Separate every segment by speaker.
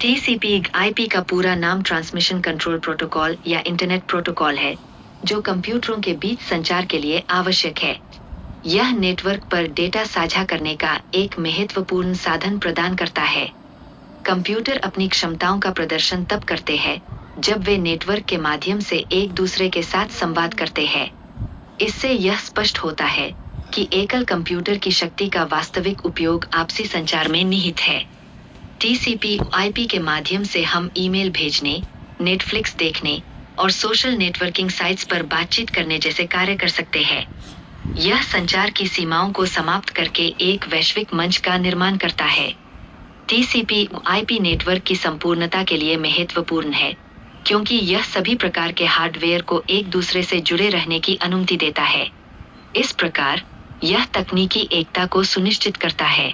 Speaker 1: TCP/IP का पूरा नाम ट्रांसमिशन कंट्रोल प्रोटोकॉल या इंटरनेट प्रोटोकॉल है, जो कंप्यूटरों के बीच संचार के लिए आवश्यक है। यह नेटवर्क पर डेटा साझा करने का एक महत्वपूर्ण साधन प्रदान करता है। कंप्यूटर अपनी क्षमताओं का प्रदर्शन तब करते हैं जब वे नेटवर्क के माध्यम से एक दूसरे के साथ संवाद करते हैं। इससे यह स्पष्ट होता है कि एकल कंप्यूटर की शक्ति का वास्तविक उपयोग आपसी संचार में निहित है। TCP/IP के माध्यम से हम ईमेल भेजने, नेटफ्लिक्स देखने और सोशल नेटवर्किंग साइट्स पर बातचीत करने जैसे कार्य कर सकते हैं। यह संचार की सीमाओं को समाप्त करके एक वैश्विक मंच का निर्माण करता है। TCP/IP नेटवर्क की संपूर्णता के लिए महत्वपूर्ण है, क्योंकि यह सभी प्रकार के हार्डवेयर को एक दूसरे से जुड़े रहने की अनुमति देता है। इस प्रकार, यह तकनीकी एकता को सुनिश्चित करता है।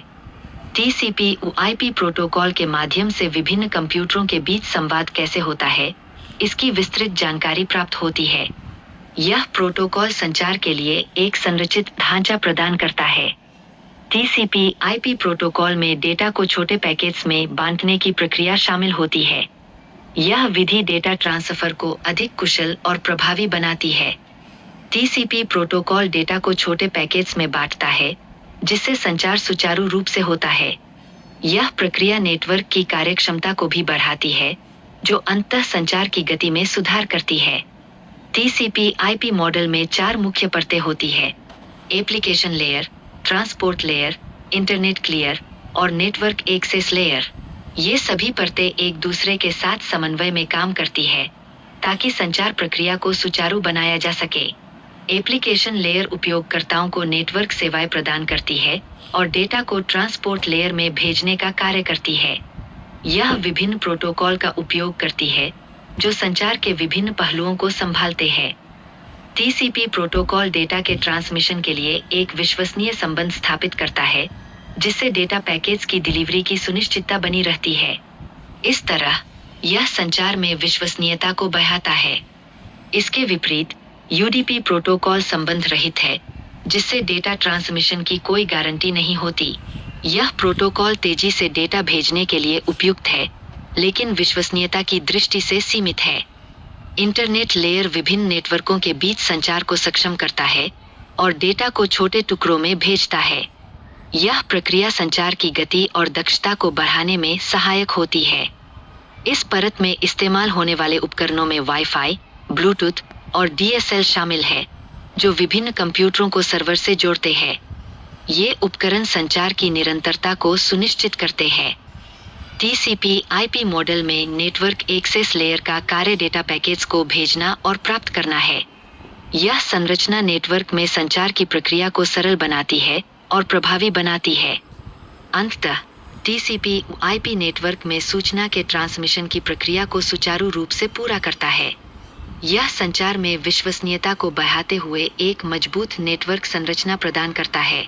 Speaker 1: TCP/IP प्रोटोकॉल के माध्यम से विभिन्न कंप्यूटरों के बीच संवाद कैसे होता है, इसकी विस्तृत जानकारी प्राप्त होती है। यह प्रोटोकॉल संचार के लिए एक संरचित ढांचा प्रदान करता है। TCP/IP प्रोटोकॉल में डेटा को छोटे पैकेट्स में बांटने की प्रक्रिया शामिल होती है। यह विधि डेटा ट्रांसफर को अधिक कुशल और प्रभावी बनाती है। TCP प्रोटोकॉल डेटा को छोटे पैकेट्स में बांटता है, जिससे संचार सुचारू रूप से होता है। यह प्रक्रिया नेटवर्क की कार्यक्षमता को भी बढ़ाती है, जो अंततः संचार की गति में सुधार करती है। TCP/IP मॉडल में 4 मुख्य परतें होती है: application layer, transport layer, internet clear और नेटवर्क एक्सेस लेयर। ये सभी परतें एक दूसरे के साथ समन्वय में काम करती है, ताकि संचार प्रक्रिया को सुचारू बनाया जा सके। एप्लीकेशन लेयर उपयोगकर्ताओं को नेटवर्क सेवाएं प्रदान करती है और डेटा को ट्रांसपोर्ट लेयर में भेजने का कार्य करती है। यह विभिन्न प्रोटोकॉल का उपयोग करती है, जो संचार के विभिन्न पहलुओं को संभालते हैं। TCP प्रोटोकॉल डेटा के ट्रांसमिशन के लिए एक विश्वसनीय संबंध स्थापित करता है, जिससे डेटा पैकेज की डिलीवरी की सुनिश्चितता बनी रहती है। इस तरह, यह संचार में विश्वसनीयता को बढ़ाता है। इसके विपरीत, UDP प्रोटोकॉल संबंध रहित है, जिससे डेटा ट्रांसमिशन की कोई गारंटी नहीं होती। यह प्रोटोकॉल तेजी से डेटा भेजने के लिए उपयुक्त है, लेकिन विश्वसनीयता की दृष्टि से सीमित है। इंटरनेट लेयर विभिन्न नेटवर्कों के बीच संचार को सक्षम करता है और डेटा को छोटे टुकड़ों में भेजता है। यह प्रक्रिया संचार की गति और दक्षता को बढ़ाने में सहायक होती है। इस परत में इस्तेमाल होने वाले उपकरणों में वाईफाई, ब्लूटूथ और DSL शामिल है, जो विभिन्न कंप्यूटरों को सर्वर से जोड़ते हैं। ये उपकरण संचार की निरंतरता को सुनिश्चित करते हैं। TCP/IP मॉडल में नेटवर्क एक्सेस लेयर का कार्य डेटा पैकेज को भेजना और प्राप्त करना है। यह संरचना नेटवर्क में संचार की प्रक्रिया को सरल बनाती है और प्रभावी बनाती है। अंततः, TCP/IP नेटवर्क में सूचना के ट्रांसमिशन की प्रक्रिया को सुचारू रूप से पूरा करता है। यह संचार में विश्वसनीयता को बढ़ाते हुए एक मजबूत नेटवर्क संरचना प्रदान करता है।